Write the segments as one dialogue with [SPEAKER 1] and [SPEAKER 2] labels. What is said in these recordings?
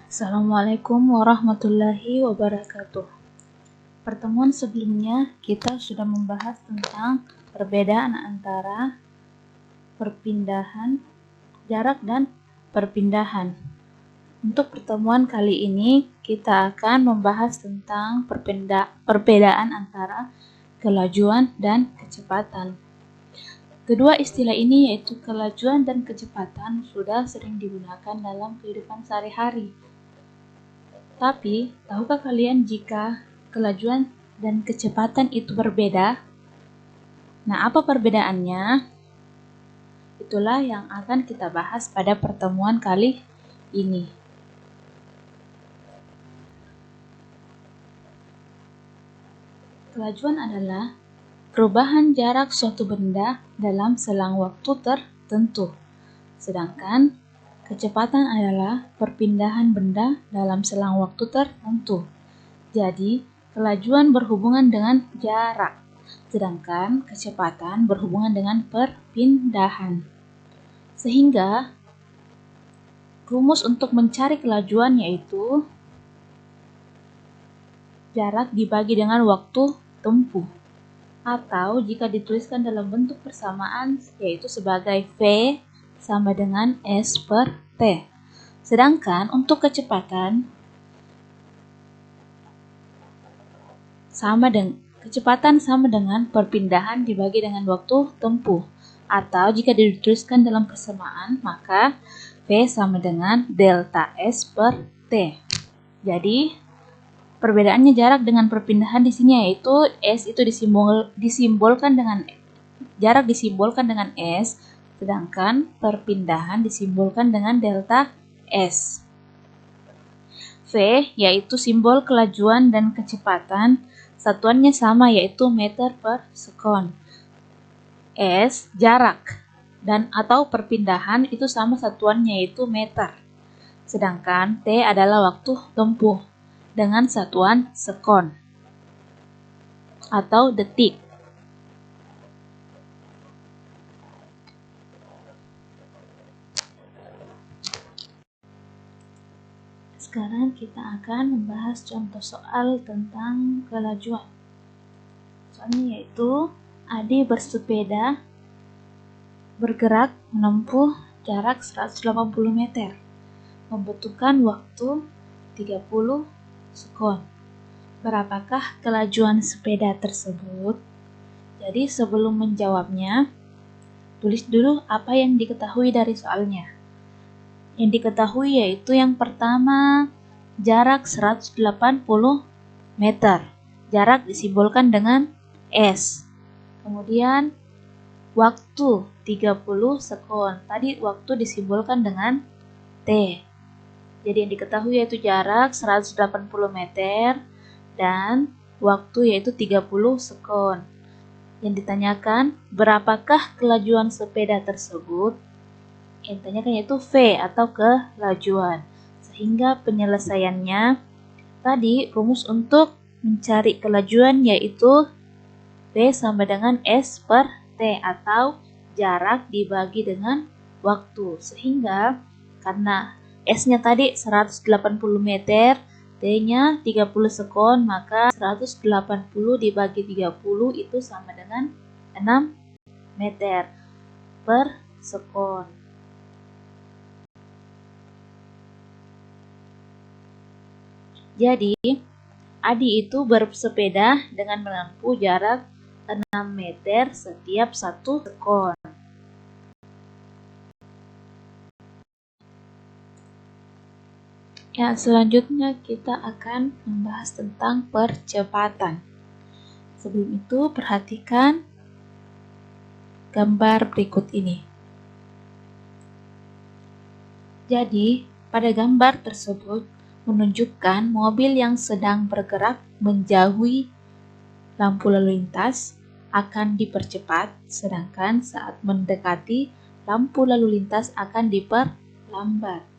[SPEAKER 1] Assalamualaikum warahmatullahi wabarakatuh. Pertemuan sebelumnya kita sudah membahas tentang perbedaan antara perpindahan, jarak, dan perpindahan. Untuk pertemuan kali ini kita akan membahas tentang perbedaan antara kelajuan dan kecepatan. Kedua istilah ini yaitu kelajuan dan kecepatan sudah sering digunakan dalam kehidupan sehari-hari. Tapi, tahukah kalian jika kelajuan dan kecepatan itu berbeda? Nah, apa perbedaannya? Itulah yang akan kita bahas pada pertemuan kali ini. Kelajuan adalah perubahan jarak suatu benda dalam selang waktu tertentu. Sedangkan kecepatan adalah perpindahan benda dalam selang waktu tertentu. Jadi, kelajuan berhubungan dengan jarak, sedangkan kecepatan berhubungan dengan perpindahan. Sehingga, rumus untuk mencari kelajuan yaitu jarak dibagi dengan waktu tempuh. Atau jika dituliskan dalam bentuk persamaan yaitu sebagai V sama dengan S per T. Sedangkan untuk kecepatan sama dengan perpindahan dibagi dengan waktu tempuh. Atau jika dituliskan dalam persamaan maka V sama dengan delta S per T. Jadi perbedaannya jarak dengan perpindahan di sini yaitu S itu disimbolkan dengan jarak disimbolkan dengan S, sedangkan perpindahan disimbolkan dengan delta S. V yaitu simbol kelajuan dan kecepatan, satuannya sama yaitu meter per sekon. S jarak dan atau perpindahan itu sama satuannya yaitu meter. Sedangkan T adalah waktu tempuh dengan satuan sekon atau detik. Sekarang kita akan membahas contoh soal tentang kelajuan. Soalnya yaitu Adi bersepeda bergerak menempuh jarak 180 meter, membutuhkan waktu 30 sekon. Berapakah kelajuan sepeda tersebut? Jadi sebelum menjawabnya, tulis dulu apa yang diketahui dari soalnya. Yang diketahui yaitu yang pertama, jarak 180 meter. Jarak disimbolkan dengan S. Kemudian waktu 30 sekon. Tadi waktu disimbolkan dengan T. Jadi yang diketahui yaitu jarak 180 meter dan waktu yaitu 30 sekon. Yang ditanyakan, berapakah kelajuan sepeda tersebut? Yang ditanyakan yaitu V atau kelajuan. Sehingga penyelesaiannya tadi rumus untuk mencari kelajuan yaitu V sama dengan S per T atau jarak dibagi dengan waktu. Sehingga karena S-nya tadi 180 meter, T-nya 30 sekon, maka 180 dibagi 30 itu sama dengan 6 meter per sekon. Jadi, Adi itu bersepeda dengan menempuh jarak 6 meter setiap 1 sekon. Ya, selanjutnya kita akan membahas tentang percepatan. Sebelum itu, perhatikan gambar berikut ini. Jadi, pada gambar tersebut menunjukkan mobil yang sedang bergerak menjauhi lampu lalu lintas akan dipercepat, sedangkan saat mendekati lampu lalu lintas akan diperlambat.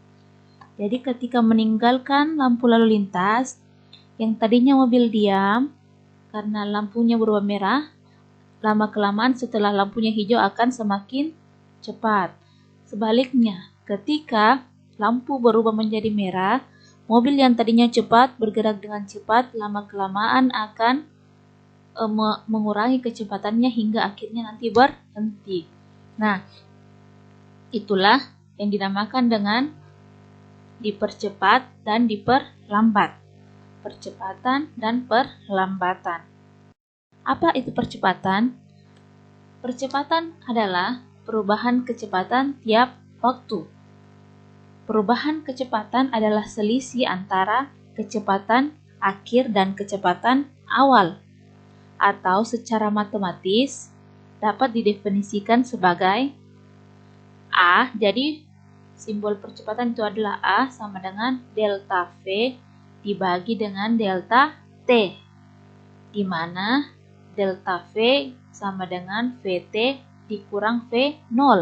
[SPEAKER 1] Jadi ketika meninggalkan lampu lalu lintas, yang tadinya mobil diam karena lampunya berubah merah, lama-kelamaan setelah lampunya hijau akan semakin cepat. Sebaliknya, ketika lampu berubah menjadi merah, Mobil yang tadinya cepat bergerak dengan cepat lama-kelamaan akan mengurangi kecepatannya hingga akhirnya nanti berhenti. Nah, itulah yang dinamakan dengan dipercepat dan diperlambat. Percepatan dan perlambatan. Apa itu percepatan? Percepatan adalah perubahan kecepatan tiap waktu. Perubahan kecepatan adalah selisih antara kecepatan akhir dan kecepatan awal, atau secara matematis dapat didefinisikan sebagai A. Jadi simbol percepatan itu adalah A sama dengan delta V dibagi dengan delta T, di mana delta V sama dengan Vt dikurang V0,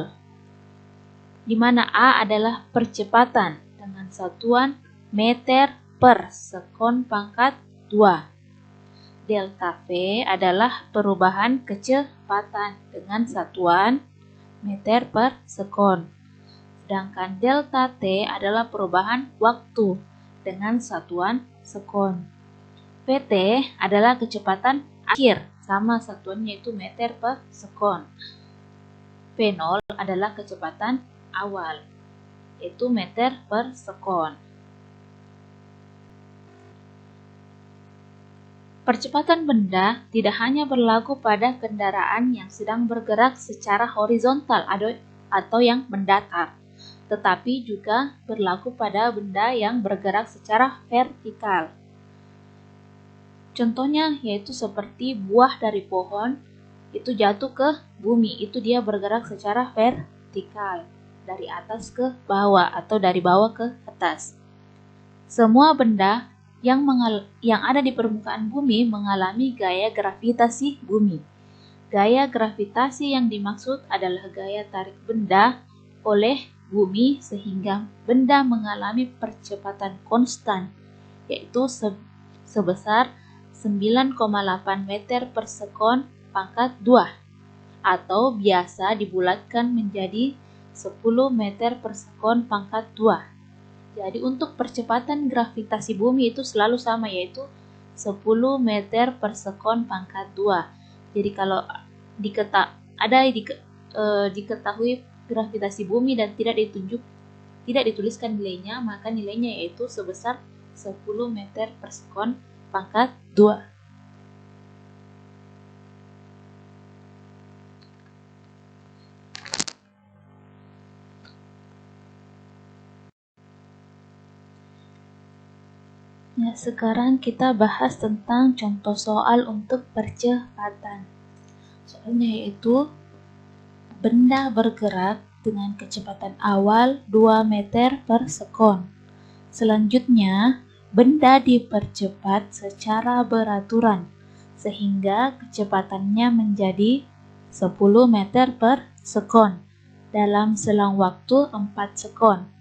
[SPEAKER 1] di mana A adalah percepatan dengan satuan meter per sekon pangkat 2. Delta V adalah perubahan kecepatan dengan satuan meter per sekon. Sedangkan delta T adalah perubahan waktu dengan satuan sekon. Vt adalah kecepatan akhir, sama satuannya yaitu meter per sekon. V0 adalah kecepatan awal, yaitu meter per sekon. Percepatan benda tidak hanya berlaku pada kendaraan yang sedang bergerak secara horizontal atau yang mendatar, tetapi juga berlaku pada benda yang bergerak secara vertikal. Contohnya yaitu seperti buah dari pohon itu jatuh ke bumi, itu dia bergerak secara vertikal, dari atas ke bawah atau dari bawah ke atas. Semua benda yang ada di permukaan bumi mengalami gaya gravitasi bumi. Gaya gravitasi yang dimaksud adalah gaya tarik benda oleh bumi sehingga benda mengalami percepatan konstan, yaitu sebesar 9,8 meter per sekon pangkat 2, atau biasa dibulatkan menjadi 10 meter per sekon pangkat 2. Jadi untuk percepatan gravitasi bumi itu selalu sama, yaitu 10 meter per sekon pangkat 2. Jadi kalau diketahui gravitasi bumi dan tidak dituliskan nilainya, maka nilainya yaitu sebesar 10 meter per sekon pangkat 2. Ya, sekarang kita bahas tentang contoh soal untuk percepatan. Soalnya yaitu benda bergerak dengan kecepatan awal 2 meter per sekon. Selanjutnya, benda dipercepat secara beraturan sehingga kecepatannya menjadi 10 meter per sekon dalam selang waktu 4 sekon.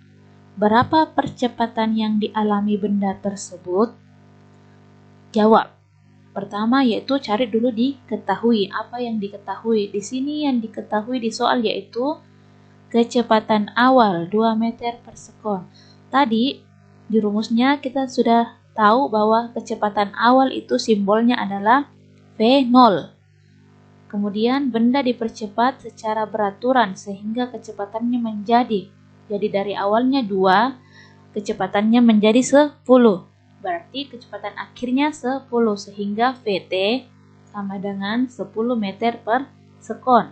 [SPEAKER 1] Berapa percepatan yang dialami benda tersebut? Jawab. Pertama yaitu cari dulu diketahui. Apa yang diketahui? Di sini yang diketahui di soal yaitu kecepatan awal 2 meter per sekon. Tadi di rumusnya kita sudah tahu bahwa kecepatan awal itu simbolnya adalah V0. Kemudian benda dipercepat secara beraturan sehingga kecepatannya jadi dari awalnya 2, kecepatannya menjadi 10. Berarti kecepatan akhirnya 10 sehingga Vt sama dengan 10 meter per sekon.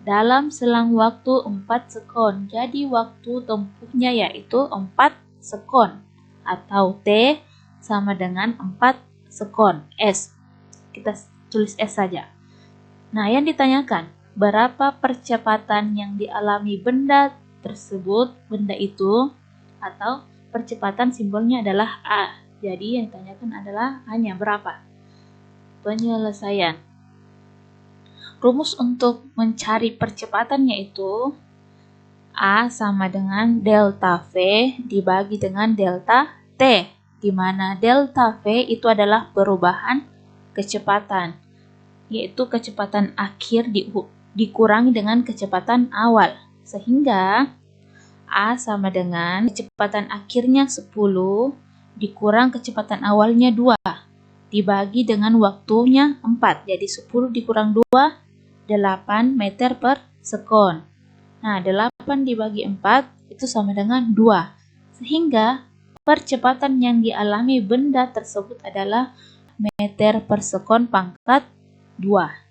[SPEAKER 1] Dalam selang waktu 4 sekon, jadi waktu tempuhnya yaitu 4 sekon. Atau T sama dengan 4 sekon. S. Kita tulis S saja. Nah, yang ditanyakan, berapa percepatan yang dialami benda tersebut, benda itu, atau percepatan simbolnya adalah A. Jadi yang ditanyakan adalah A-nya berapa. Penyelesaian. Rumus untuk mencari percepatan yaitu A sama dengan delta V dibagi dengan delta T, di mana delta V itu adalah perubahan kecepatan, yaitu kecepatan akhir dikurangi dengan kecepatan awal. Sehingga A sama dengan kecepatan akhirnya 10 dikurang kecepatan awalnya 2 dibagi dengan waktunya 4. Jadi 10 dikurang 2, 8 meter per sekon. Nah, 8 dibagi 4 itu sama dengan 2. Sehingga percepatan yang dialami benda tersebut adalah meter per sekon pangkat 2.